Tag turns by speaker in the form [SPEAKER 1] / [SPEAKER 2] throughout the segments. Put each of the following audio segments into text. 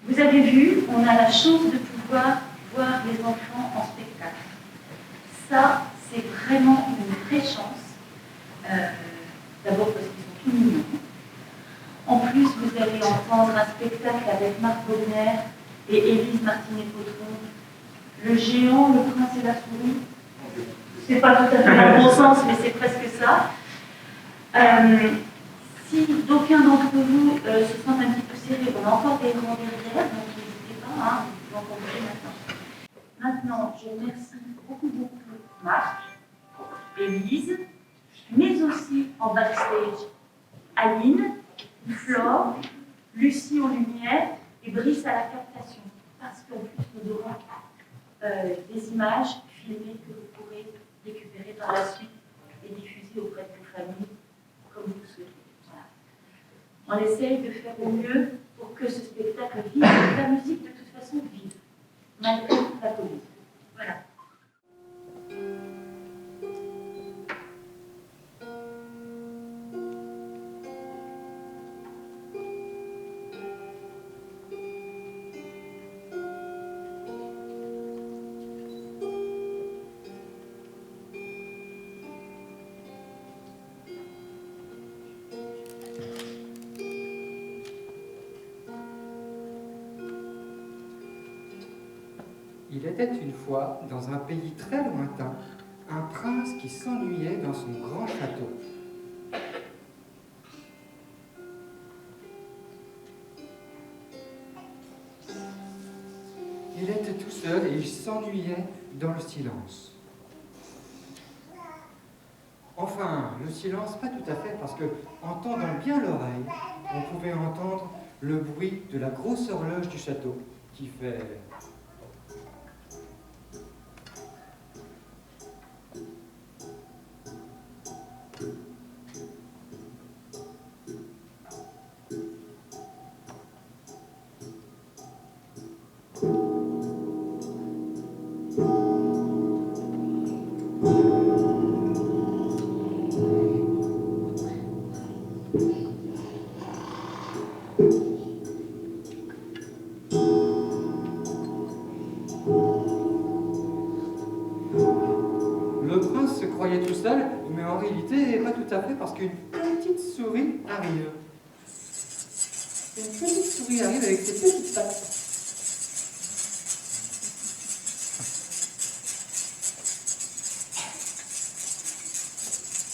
[SPEAKER 1] Vous avez vu, on a la chance de pouvoir voir les enfants en spectacle. Ça, c'est vraiment une vraie chance. D'abord parce qu'ils sont tout mignons. En plus, vous allez entendre un spectacle avec Marc Wagner et Élise Martinet-Potron. Le géant, le prince et la souris. C'est pas tout à fait dans le bon sens, mais c'est presque ça. Si d'aucuns d'entre vous se sentent un petit peu serrés, on a encore des rangs derrière, donc n'hésitez pas, hein, vous encore bouger maintenant. Maintenant, je remercie beaucoup Marc, Élise, mais aussi en backstage, Aline, Flore, Lucie aux lumières et Brice à la captation. Parce qu'en plus, nous aurons des images filmées que vous pourrez récupérer par la suite et diffuser auprès de vos familles comme vous le souhaitez. Voilà. On essaye de faire au mieux pour que ce spectacle vive, que la musique de toute façon vive, malgré la Covid. Voilà.
[SPEAKER 2] Il était une fois, dans un pays très lointain, un prince qui s'ennuyait dans son grand château. Il était tout seul et il s'ennuyait dans le silence. Enfin, le silence, pas tout à fait, parce que, en tendant bien l'oreille, on pouvait entendre le bruit de la grosse horloge du château, qui fait... Le prince se croyait tout seul, mais en réalité, pas tout à fait, parce qu'une petite souris arrive. Une petite souris arrive avec ses petites pattes.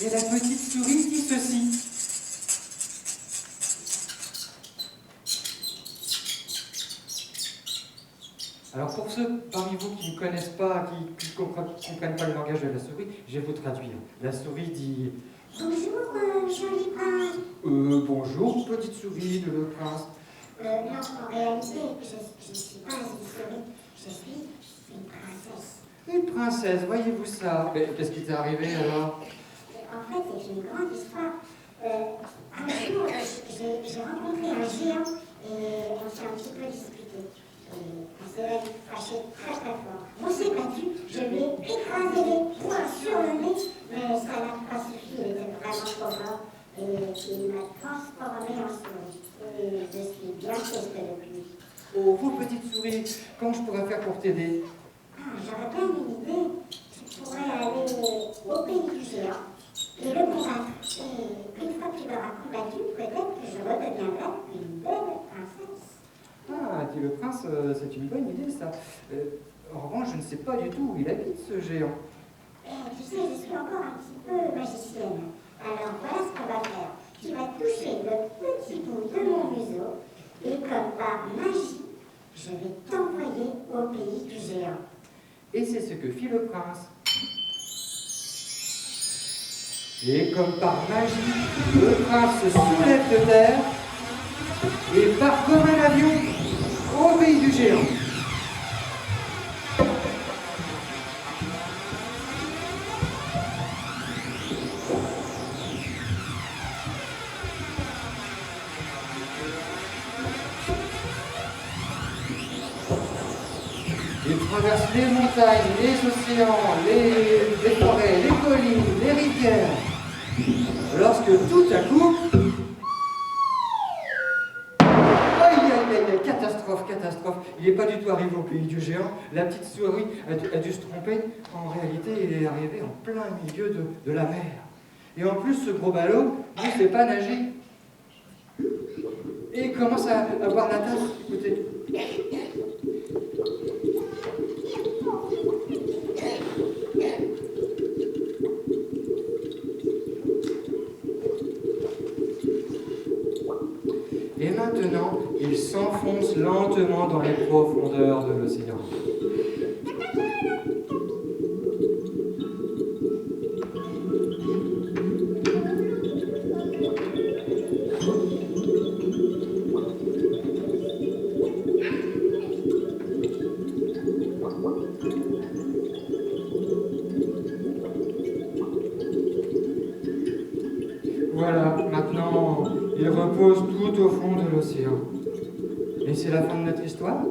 [SPEAKER 2] Et la petite souris dit ceci. Alors pour ceux parmi vous qui ne connaissent pas, qui ne comprennent pas le langage de la souris, je vais vous traduire. La souris dit «
[SPEAKER 3] Bonjour, joli prince. »
[SPEAKER 2] Bonjour, petite souris de le prince.
[SPEAKER 3] Non, en réalité, je ne suis pas une souris, je suis une princesse.
[SPEAKER 2] Une princesse, voyez-vous ça? Mais qu'est-ce qui t'est arrivé alors?
[SPEAKER 3] En fait, c'est une grande histoire. Un jour, j'ai rencontré un géant et on s'est un petit peu disputé. On s'est même fâché très fort. On s'est battu, je lui ai écrasé les poings sur le nez, mais ça n'a pas suffi, il était vraiment trop fort. Et il m'a transformé en souris. Et je suis bien triste de lui.
[SPEAKER 2] Oh, vous petite souris, comment je pourrais faire pour t'aider?
[SPEAKER 3] J'aurais bien une idée. Je pourrais aller au pays du géant et le combattre. Et une fois qu'il aura combattu, peut-être que je redeviendrai une belle princesse.
[SPEAKER 2] Ah, dit le prince, c'est une bonne idée ça. En revanche, je ne sais pas du tout où il habite ce géant.
[SPEAKER 3] Tu sais, je suis encore un petit peu magicienne. Alors voilà ce qu'on va faire. Tu vas toucher le petit bout de mon museau et comme par magie, je vais t'envoyer au pays du géant.
[SPEAKER 2] Et c'est ce que fit le prince. Et comme par magie, le prince se soulève de terre et part comme un avion au pays du géant. Il traverse les montagnes, les océans, les forêts, les collines, les rivières. Lorsque tout à coup... Aïe, aïe, aïe, catastrophe, catastrophe. il n'est pas du tout arrivé au pays du géant. La petite souris a dû se tromper. En réalité, il est arrivé en plein milieu de la mer. Et en plus, ce gros ballot, lui, ne sait pas nager. Et il commence à boire la tasse. Écoutez. Et maintenant, il s'enfonce lentement dans les profondeurs de l'océan. Voilà, maintenant, il repose tout au fond de l'océan. Et c'est la fin de notre histoire?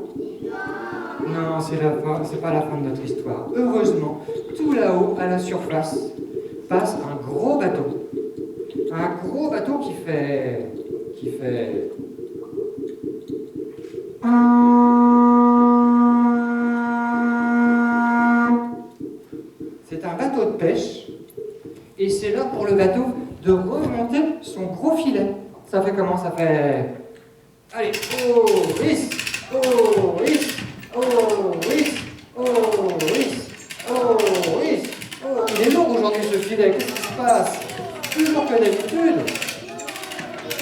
[SPEAKER 2] Non, c'est pas la fin de notre histoire. Heureusement, tout là-haut, à la surface, passe un gros bateau. Un gros bateau qui fait... C'est un bateau de pêche. Et c'est l'heure pour le bateau de remonter son gros filet. Ça fait comment? Ça fait... Allez, oh, oui, oh, oui, oh, oui, oh, oui, oh, oui, oh. Il est lourd aujourd'hui ce filet, qu'est-ce qui se passe? Plus lourd que d'habitude.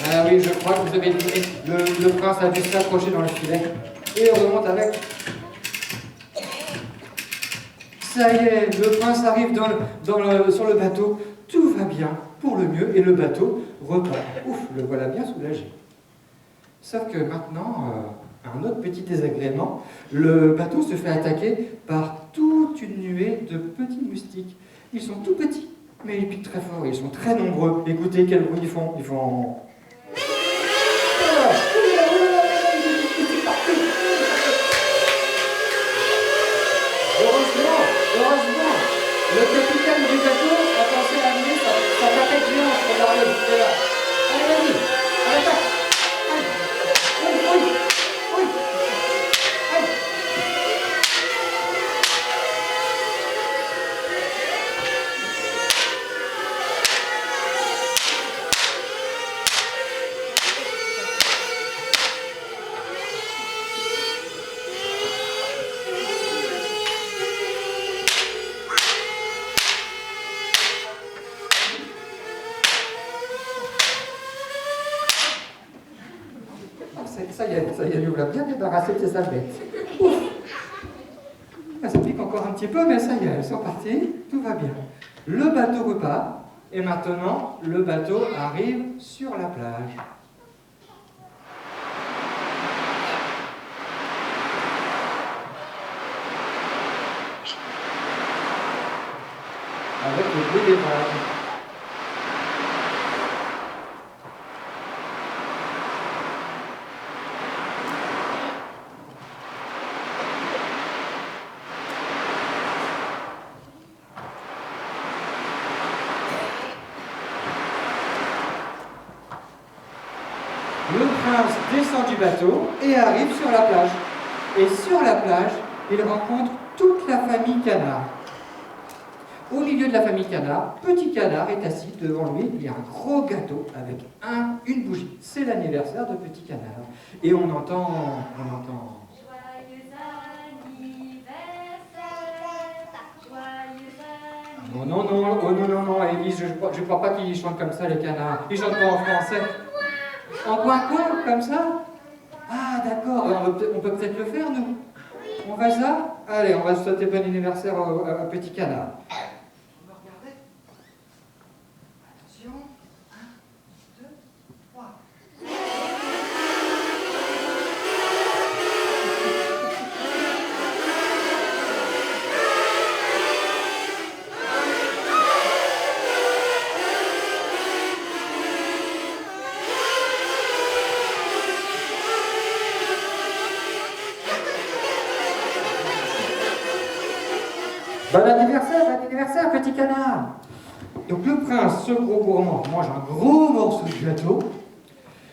[SPEAKER 2] Ah oui, je crois que vous avez deviné, le prince a dû s'accrocher dans le filet. Et on remonte avec. Ça y est, le prince arrive sur le bateau. Tout va bien, pour le mieux, et le bateau repart. Ouf, le voilà bien soulagé. Sauf que maintenant, un autre petit désagrément, le bateau se fait attaquer par toute une nuée de petits moustiques. Ils sont tout petits, mais ils piquent très fort, ils sont très nombreux. Écoutez quel bruit ils font. Ils font... Heureusement, le capitaine du bateau a pensé à amener sa papette géante pour l'arrêt. Allez, vas-y, à l'attaque. Ça y est, il a bien débarrassé de ses albettes. Ça pique encore un petit peu, mais ça y est, elles sont parties, tout va bien. Le bateau repart, et maintenant, le bateau arrive sur la plage. Avec le bruit des vagues. Le prince descend du bateau et arrive sur la plage. Et sur la plage, il rencontre toute la famille Canard. Au milieu de la famille Canard, Petit Canard est assis devant lui. Il y a un gros gâteau avec une bougie. C'est l'anniversaire de Petit Canard. Et on entend...
[SPEAKER 1] Joyeux anniversaire,
[SPEAKER 2] Non, Élise, je crois pas qu'ils chantent comme ça, les canards. Ils chantent pas en français. En coin, comme ça? Ah, d'accord, on peut peut-être le faire, nous. On va ça? Allez, on va souhaiter bon anniversaire à Petit Canard. On va regarder. Attention. 1, 2, 3. Bon anniversaire, Petit Canard! Donc le prince, ce gros gourmand, mange un gros morceau de gâteau,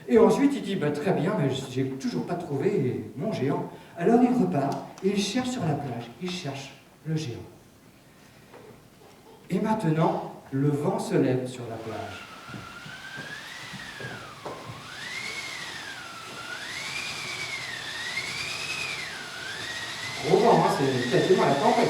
[SPEAKER 2] Et ensuite, il dit, bah, très bien, mais j'ai toujours pas trouvé mon géant. Alors il repart et il cherche sur la plage, il cherche le géant. Et maintenant, le vent se lève sur la plage. Gros vent, hein, c'est quasiment la tempête.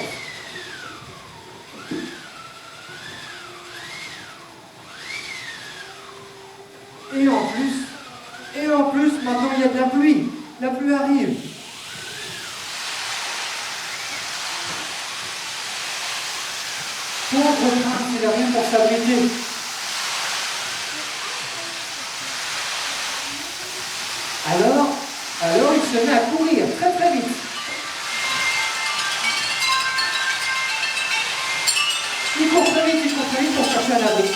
[SPEAKER 2] Et en plus, maintenant il y a de la pluie. La pluie arrive. Pauvre prince, il n'a rien pour s'abriter. Alors il se met à courir très très vite. Il court très vite pour chercher un abri.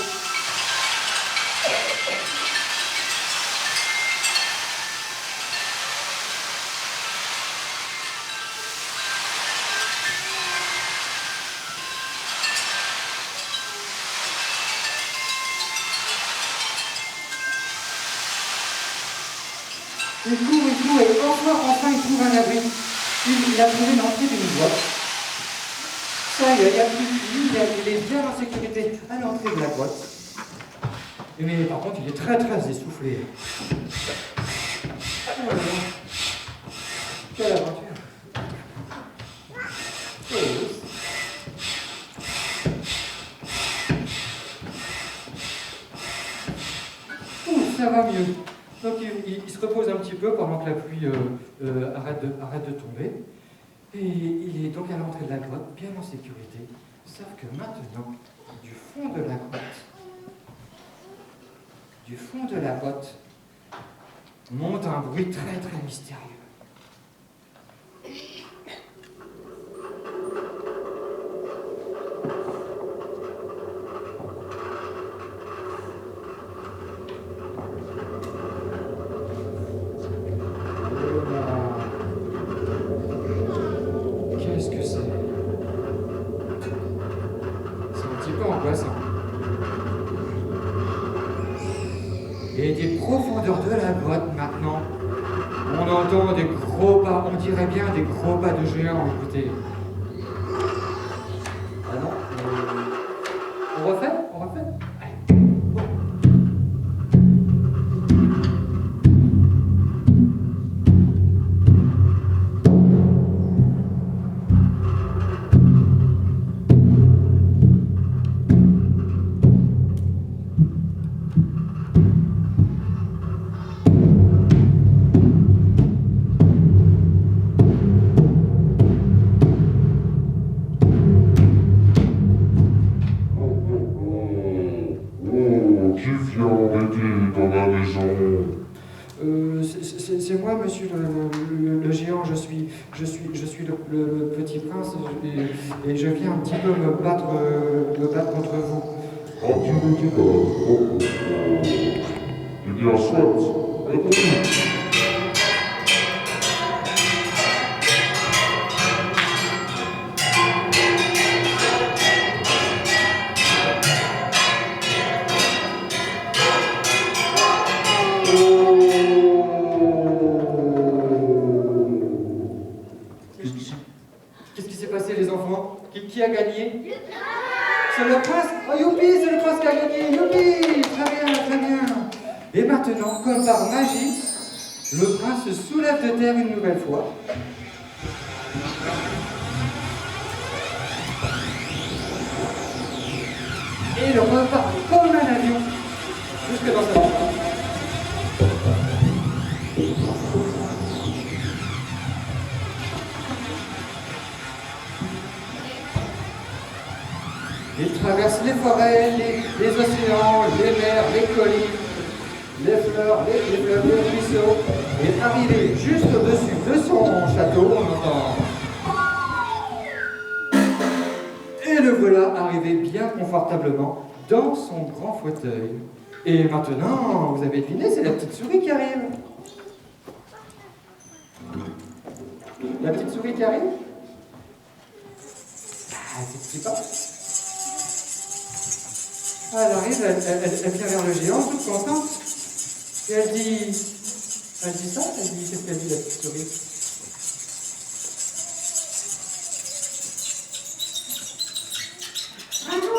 [SPEAKER 2] Il court, et enfin il trouve un abri. Il a trouvé l'entrée d'une boîte. Ça y est, il n'y a plus de pluie, il est bien en sécurité à l'entrée de la boîte. Mais par contre, il est très très essoufflé. Oh là là. Quelle aventure. Oh, oui. Ouh, ça va mieux. Donc il se repose un petit peu pendant que la pluie arrête de tomber. Et il est donc à l'entrée de la grotte, bien en sécurité. Sauf que maintenant, du fond de la grotte, monte un bruit très très mystérieux. Qu'est-ce que c'est? C'est un petit peu angoissant. Et des profondeurs de la grotte maintenant, on entend des gros pas, on dirait bien des gros pas de géants, écoutez. Ah non, on refait? Allez. Bon. C'est moi, monsieur le géant, je suis le petit prince et je viens un petit peu me battre contre vous.
[SPEAKER 4] Ah, tu me dis pas. Eh bien, soit. Écoute.
[SPEAKER 2] Qu'est-ce qui s'est passé, les enfants? Qui a gagné? C'est le prince. Oh, youpi, c'est le prince qui a gagné. Youpi, très bien. Et maintenant, comme par magie, le prince se soulève de terre une nouvelle fois. Et il repart comme un avion jusque dans sa maison. Il traverse les forêts, les océans, les mers, les collines, les fleurs, les fleuves, les ruisseaux. Et arrivé juste au-dessus de son château, on entend. Et le voilà arrivé bien confortablement dans son grand fauteuil. Et maintenant, vous avez deviné, c'est la petite souris qui arrive. La petite souris qui arrive? Ah, c'est petit pas. Elle arrive, elle vient vers le géant, toute contente. Et elle dit ça, elle dit, qu'est-ce qu'elle dit la petite souris?
[SPEAKER 3] Bravo,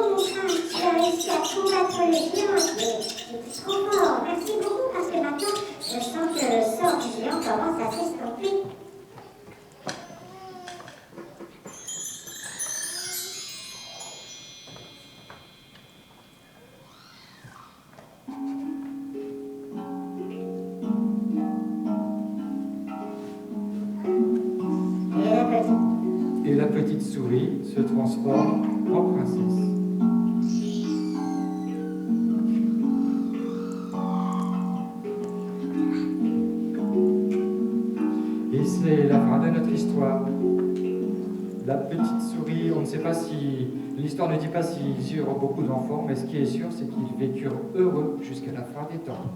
[SPEAKER 3] mon prince, tu as réussi à combattre le géant, c'est trop fort. Merci beaucoup, parce que maintenant, je sens que le sort du géant commence à s'estomper.
[SPEAKER 2] Et la petite souris se transforme en princesse. Et c'est la fin de notre histoire. La petite souris, on ne sait pas si... L'histoire ne dit pas s'ils eurent beaucoup d'enfants, mais ce qui est sûr, c'est qu'ils vécurent heureux jusqu'à la fin des temps.